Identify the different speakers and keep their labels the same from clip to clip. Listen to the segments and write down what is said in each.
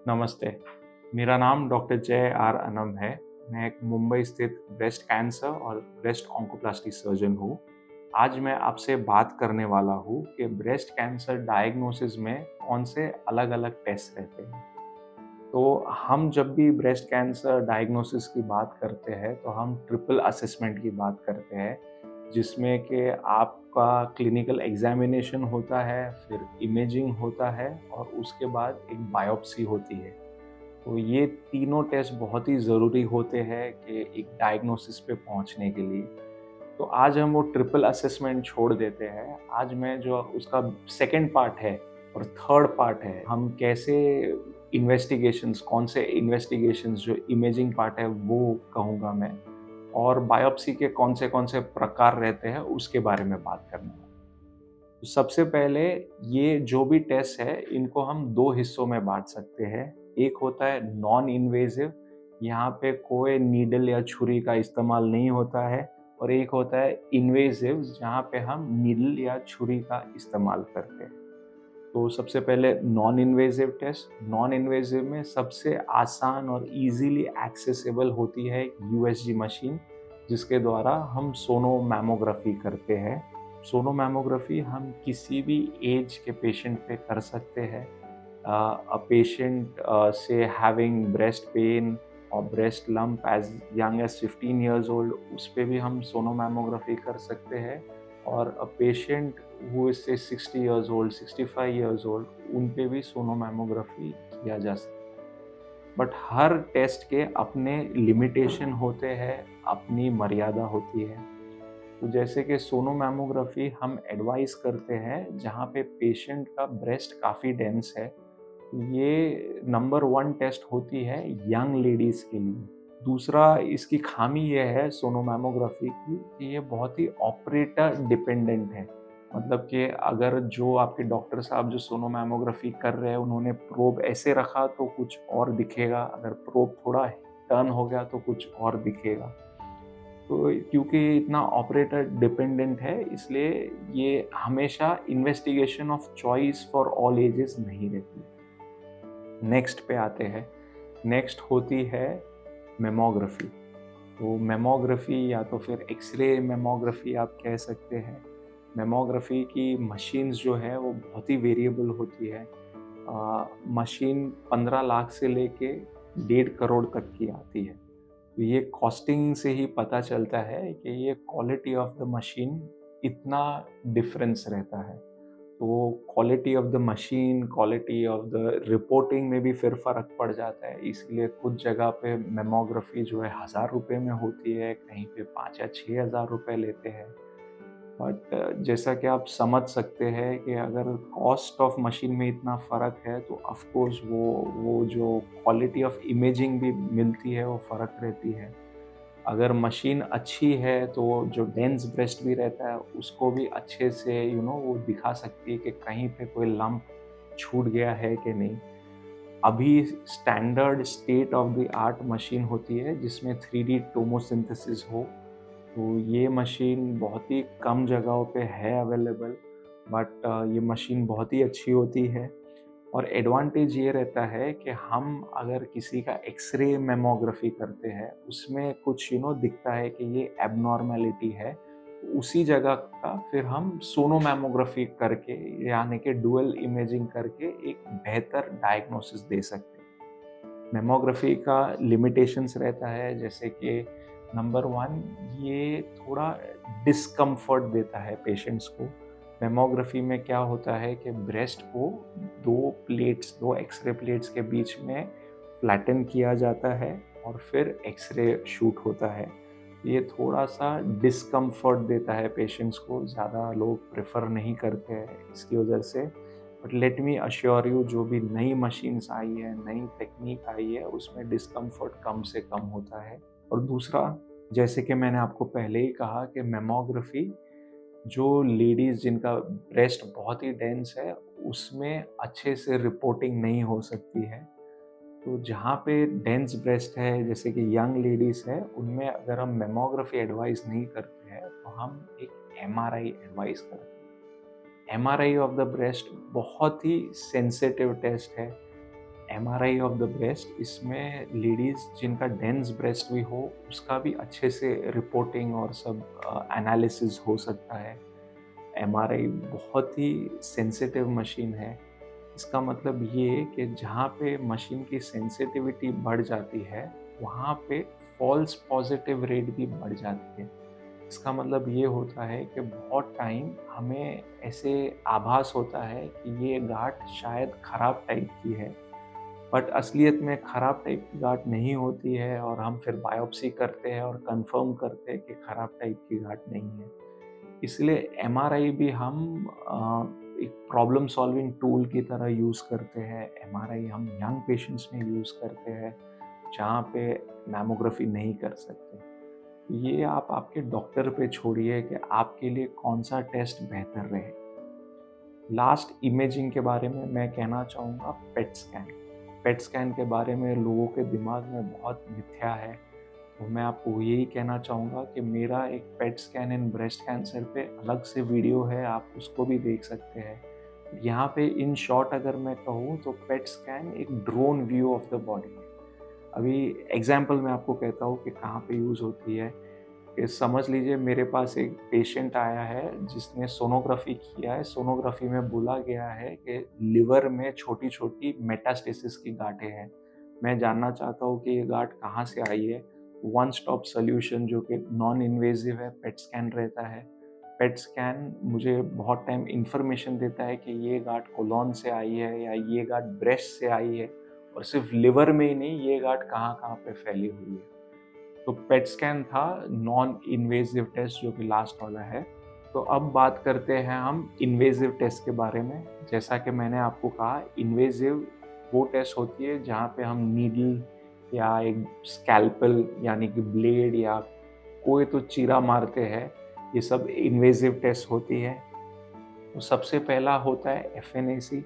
Speaker 1: नमस्ते, मेरा नाम डॉक्टर जय आर अनम है। मैं एक मुंबई स्थित ब्रेस्ट कैंसर और ब्रेस्ट ऑन्कोप्लास्टी सर्जन हूँ। आज मैं आपसे बात करने वाला हूँ कि ब्रेस्ट कैंसर डायग्नोसिस में कौन से अलग-अलग टेस्ट रहते हैं। तो हम जब भी ब्रेस्ट कैंसर डायग्नोसिस की बात करते हैं, तो हम ट्रिपल असेसमेंट की बात करते हैं, जिसमें कि आपका क्लिनिकल एग्ज़ामिनेशन होता है, फिर इमेजिंग होता है और उसके बाद एक बायोप्सी होती है। तो ये तीनों टेस्ट बहुत ही ज़रूरी होते हैं कि एक डायग्नोसिस पे पहुँचने के लिए। तो आज हम वो ट्रिपल असेसमेंट छोड़ देते हैं। आज मैं जो उसका सेकंड पार्ट है और थर्ड पार्ट है, हम कैसे इन्वेस्टिगेशंस कौन से इन्वेस्टिगेशंस जो इमेजिंग पार्ट है वो कहूँगा मैं, और बायोप्सी के कौन से प्रकार रहते हैं उसके बारे में बात करना है। तो सबसे पहले ये जो भी टेस्ट है इनको हम 2 हिस्सों में बाँट सकते हैं। एक होता है नॉन इन्वेसिव, यहाँ पे कोई नीडल या छुरी का इस्तेमाल नहीं होता है, और एक होता है इन्वेसिव जहाँ पे हम नीडल या छुरी का इस्तेमाल करते हैं। तो सबसे पहले non invasive test. Non invasive में सबसे आसान और ईज़िली एक्सेसिबल होती है यूएसजी मशीन, जिसके द्वारा हम सोनोमैमोग्राफी करते हैं। सोनोमैमोग्राफी हम किसी भी एज के पेशेंट पे कर सकते हैं। अ पेशेंट से हैविंग ब्रेस्ट पेन और breast lump as young as 15 years old, उस पे भी हम सोनोमैमोग्राफी कर सकते हैं। और अ पेशेंट हू इज़ से 60 इयर्स ओल्ड, 65 इयर्स ओल्ड, उन पे भी सोनोमैमोग्राफी किया जा सकता है। बट हर टेस्ट के अपने लिमिटेशन होते हैं, अपनी मर्यादा होती है। तो जैसे कि सोनोमैमोग्राफी हम एडवाइस करते हैं जहाँ पे पेशेंट का ब्रेस्ट काफ़ी डेंस है। ये नंबर 1 टेस्ट होती है यंग लेडीज़ के लिए। दूसरा इसकी ख़ामी ये है सोनोमैमोग्राफी की कि ये बहुत ही ऑपरेटर डिपेंडेंट है। मतलब कि अगर जो आपके डॉक्टर साहब जो सोनोमैमोग्राफी कर रहे हैं उन्होंने प्रोब ऐसे रखा तो कुछ और दिखेगा, अगर प्रोब थोड़ा टर्न हो गया तो कुछ और दिखेगा। तो क्योंकि इतना ऑपरेटर डिपेंडेंट है, इसलिए ये हमेशा investigation of choice for all ages नहीं रहती। नेक्स्ट पे आते हैं। नेक्स्ट होती है मैमोग्राफी। तो मैमोग्राफी या तो फिर एक्स-रे मैमोग्राफी आप कह सकते हैं। मैमोग्राफी की मशीन्स जो है वो बहुत ही वेरिएबल होती है। मशीन 15 लाख से लेके 1.5 करोड़ तक की आती है। तो ये कॉस्टिंग से ही पता चलता है कि ये क्वालिटी ऑफ द मशीन इतना डिफरेंस रहता है। तो quality of the machine, quality of the reporting में भी फिर फ़र्क पड़ जाता है। इसलिए कुछ जगह पे मैमोग्राफी जो है ₹1000 में होती है, कहीं पे 5 या 6000 रुपए लेते हैं। बट जैसा कि आप समझ सकते हैं कि अगर कॉस्ट ऑफ मशीन में इतना फ़र्क है तो ऑफ़ कोर्स वो जो क्वालिटी ऑफ इमेजिंग भी मिलती है वो फ़र्क रहती है। अगर मशीन अच्छी है तो जो डेंस ब्रेस्ट भी रहता है उसको भी अच्छे से वो दिखा सकती है कि कहीं पे कोई लंप छूट गया है कि नहीं। अभी standard state of the art machine होती है जिसमें 3D टोमोसिंथेसिस हो। तो ये मशीन बहुत ही कम जगहों पे है अवेलेबल, बट ये मशीन बहुत ही अच्छी होती है। और एडवांटेज ये रहता है कि हम अगर किसी का एक्स-रे मैमोग्राफी करते हैं, उसमें कुछ दिखता है कि ये एब्नॉर्मैलिटी है, तो उसी जगह का फिर हम सोनोमैमोग्राफी करके यानी कि डुअल इमेजिंग करके एक बेहतर डायग्नोसिस दे सकते हैं। मैमोग्राफी का लिमिटेशंस रहता है, जैसे कि नंबर 1 ये थोड़ा डिस्कम्फर्ट देता है पेशेंट्स को। मैमोग्राफी में क्या होता है कि ब्रेस्ट को 2 एक्स-रे प्लेट्स के बीच में फ्लैटन किया जाता है और फिर एक्स-रे शूट होता है। ये थोड़ा-सा डिस्कम्फर्ट देता है पेशेंट्स को, ज़्यादा लोग प्रेफ़र नहीं करते हैं इसकी वजह से। But let me assure you, जो भी नई मशीन्स आई है, नई टेक्नीक आई है, उसमें डिस्कम्फर्ट कम से कम होता है। और दूसरा, जैसे कि मैंने आपको पहले ही कहा कि मैमोग्राफी जो लेडीज़ जिनका ब्रेस्ट बहुत ही डेंस है, उसमें अच्छे से रिपोर्टिंग नहीं हो सकती है। तो जहाँ पे डेंस ब्रेस्ट है, जैसे कि यंग लेडीज़ है, उनमें अगर हम मैमोग्राफी एडवाइस नहीं करते हैं, तो हम एक एमआरआई एडवाइस करते हैं। एमआरआई ऑफ द ब्रेस्ट बहुत ही सेंसिटिव टेस्ट है। एमआरआई ऑफ द ब्रेस्ट, इसमें लेडीज़ जिनका डेंस ब्रेस्ट भी हो उसका भी अच्छे से रिपोर्टिंग और सब एनालिसिस हो सकता है। एमआरआई बहुत ही सेंसिटिव मशीन है। इसका मतलब ये कि जहाँ पे मशीन की सेंसिटिविटी बढ़ जाती है, वहाँ पे फॉल्स पॉजिटिव रेट भी बढ़ जाती है। इसका मतलब ये होता है कि बहुत टाइम हमें ऐसे आभास होता है कि ये गाँठ शायद खराब टाइप की है, बट असलियत में खराब टाइप की गाँठ नहीं होती है और हम फिर बायोप्सी करते हैं और कंफर्म करते हैं कि खराब टाइप की गाँठ नहीं है। इसलिए एमआरआई भी हम एक प्रॉब्लम सॉल्विंग टूल की तरह यूज़ करते हैं। एमआरआई हम यंग पेशेंट्स में यूज़ करते हैं, जहाँ पे मैमोग्राफी नहीं कर सकते। ये आप आपके डॉक्टर पे छोड़िए कि आपके लिए कौन-सा टेस्ट बेहतर रहे। लास्ट इमेजिंग के बारे में मैं कहना चाहूँगा पेट स्कैन। पेट स्कैन के बारे में लोगों के दिमाग में बहुत मिथ्या है, तो मैं आपको यही कहना चाहूँगा कि मेरा एक PET scan in breast cancer पे अलग से वीडियो है, आप उसको भी देख सकते हैं। यहाँ पे इन शॉर्ट अगर मैं कहूँ तो पेट स्कैन एक drone view of the body है। अभी एग्ज़ाम्पल मैं आपको कहता हूँ कि कहाँ पे यूज़ होती है। कि समझ लीजिए मेरे पास एक पेशेंट आया है जिसने सोनोग्राफी किया है। सोनोग्राफी में बोला गया है कि लिवर में छोटी-छोटी मेटास्टेसिस की गाँठें हैं। मैं जानना चाहता हूँ कि ये गाँठ कहाँ से आई है। वन स्टॉप सॉल्यूशन जो कि नॉन इन्वेसिव है, पेट स्कैन रहता है। पेट स्कैन मुझे बहुत टाइम इन्फॉर्मेशन देता है कि ये गाँठ कोलोन से आई है या ये गाँठ ब्रेस्ट से आई है, और सिर्फ लिवर में ही नहीं, ये गाँठ कहाँ-कहाँ पे फैली हुई है। तो पेट स्कैन था नॉन इन्वेसिव टेस्ट जो कि लास्ट वाला है। तो अब बात करते हैं हम इन्वेसिव टेस्ट के बारे में। जैसा कि मैंने आपको कहा, इन्वेसिव वो टेस्ट होती है जहाँ पे हम नीडल या एक स्कैल्पेल यानी कि ब्लेड या कोई तो चीरा मारते हैं। ये सब इन्वेसिव टेस्ट होती है। तो सबसे पहला होता है एफएनएसी।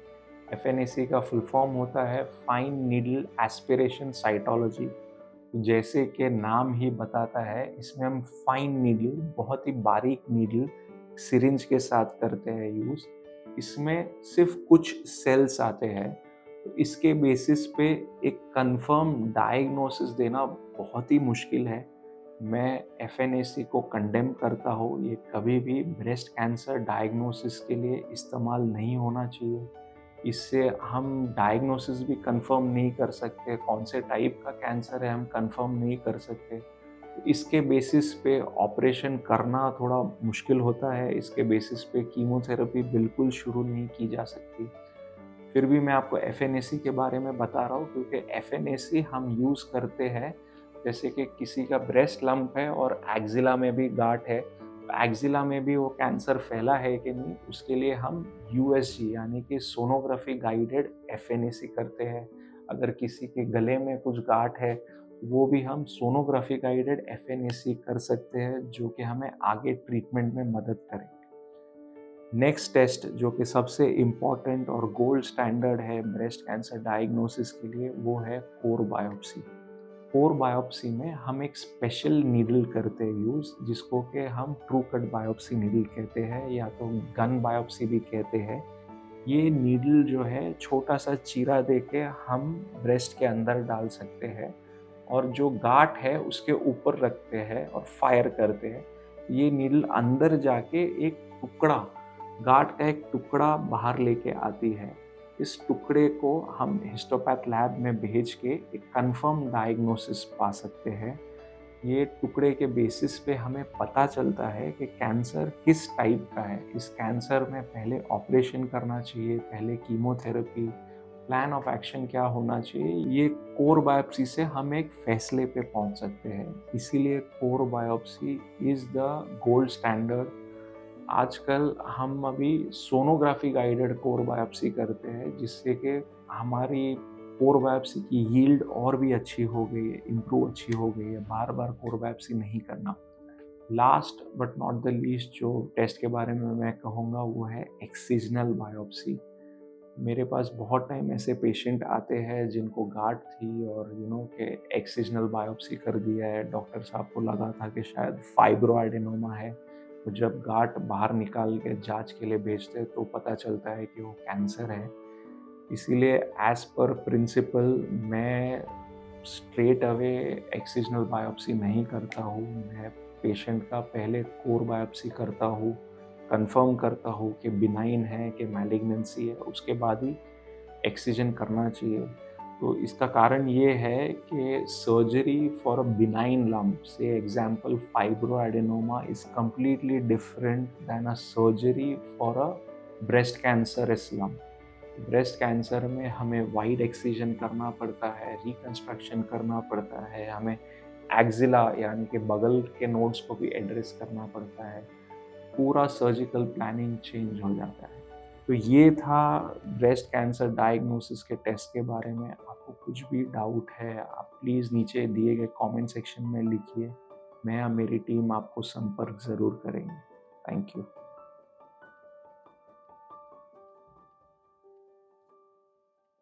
Speaker 1: एफएनएसी का फुल फॉर्म होता है फाइन नीडल एस्पिरेशन साइटोलॉजी। जैसे कि नाम ही बताता है, इसमें हम फाइन नीडल, बहुत ही बारीक नीडल सिरिंज के साथ करते हैं यूज़। इसमें सिर्फ कुछ सेल्स आते हैं, तो इसके बेसिस पे एक कंफर्म डायग्नोसिस देना बहुत ही मुश्किल है। मैं एफएनएसी को कंडेम करता हूँ, ये कभी भी ब्रेस्ट कैंसर डायग्नोसिस के लिए इस्तेमाल नहीं होना चाहिए। इससे हम डायग्नोसिस भी कंफर्म नहीं कर सकते, कौन से टाइप का कैंसर है हम कंफर्म नहीं कर सकते। तो इसके बेसिस पे ऑपरेशन करना थोड़ा मुश्किल होता है, इसके बेसिस पे कीमोथेरेपी बिल्कुल शुरू नहीं की जा सकती। फिर भी मैं आपको एफएनएसी के बारे में बता रहा हूँ क्योंकि एफएनएसी हम यूज़ करते हैं, जैसे कि किसी का ब्रेस्ट लंप है और एक्जिला में भी गाँठ है, तो एक्जिला में भी वो कैंसर फैला है कि नहीं, उसके लिए हम यूएसजी यानी कि सोनोग्राफी गाइडेड एफएनएसी करते हैं। अगर किसी के गले में कुछ गाँठ है, वो भी हम सोनोग्राफी गाइडेड एफएनएसी कर सकते हैं, जो कि हमें आगे ट्रीटमेंट में मदद करे। नेक्स्ट टेस्ट जो कि सबसे इम्पोर्टेंट और गोल्ड स्टैंडर्ड है ब्रेस्ट कैंसर डायग्नोसिस के लिए, वो है कोर बायोप्सी। कोर बायोप्सी में हम एक स्पेशल नीडल करते हैं यूज़, जिसको कि हम ट्रू कट बायोप्सी नीडल कहते हैं या तो गन बायोप्सी भी कहते हैं। ये नीडल जो है छोटा सा चीरा देके हम ब्रेस्ट के अंदर डाल सकते हैं और जो गाँठ है उसके ऊपर रखते हैं और फायर करते हैं। ये नीडल अंदर जाके एक टुकड़ा, गाँठ का एक टुकड़ा बाहर लेके आती है। इस टुकड़े को हम हिस्टोपैथ लैब में भेज के एक कंफर्म डायग्नोसिस पा सकते हैं। ये टुकड़े के बेसिस पे हमें पता चलता है कि कैंसर किस टाइप का है। इस कैंसर में पहले ऑपरेशन करना चाहिए, पहले कीमोथेरेपी, प्लान ऑफ एक्शन क्या होना चाहिए। ये कोर बायोप्सी से हम एक फैसले पे पहुंच सकते हैं। इसीलिए core biopsy is the gold standard. आजकल हम अभी सोनोग्राफी गाइडेड कोर बायोप्सी करते हैं, जिससे कि हमारी कोर बायोप्सी की यील्ड और भी अच्छी हो गई है, इम्प्रूव अच्छी हो गई है, बार-बार कोर बायोप्सी नहीं करना पड़ता है। Last but not the least जो टेस्ट के बारे में मैं कहूँगा वो है एक्सिजनल बायोप्सी। मेरे पास बहुत टाइम ऐसे पेशेंट आते हैं जिनको गाँठ थी और के एक्सिजनल बायोप्सी कर दिया है, डॉक्टर साहब को लगा था कि शायद फाइब्रो एडेनोमा है। तो जब गाँठ बाहर निकाल के जाँच के लिए भेजते हैं तो पता चलता है कि वो कैंसर है। इसीलिए एज़ पर प्रिंसिपल मैं स्ट्रेट अवे एक्सिजनल बायोप्सी नहीं करता हूँ। मैं पेशेंट का पहले कोर बायोप्सी करता हूँ, कन्फर्म करता हूँ कि बिनाइन है कि मैलिग्नेंसी है, उसके बाद ही एक्सिजन करना चाहिए। तो इसका कारण ये है कि surgery for a benign lump, say example fibroadenoma, is completely different than a surgery for a breast cancerous lump. Breast cancer में हमें वाइड एक्सिजन करना पड़ता है, रिकंस्ट्रक्शन करना पड़ता है, हमें एक्सिला यानी कि बगल के नोड्स को भी एड्रेस करना पड़ता है, पूरा सर्जिकल प्लानिंग चेंज हो जाता है। तो ये था ब्रेस्ट कैंसर डायग्नोसिस के टेस्ट के बारे में। आपको कुछ भी डाउट है, आप प्लीज़ नीचे दिए गए कमेंट सेक्शन में लिखिए। मैं या मेरी टीम आपको संपर्क ज़रूर करेंगे। Thank you.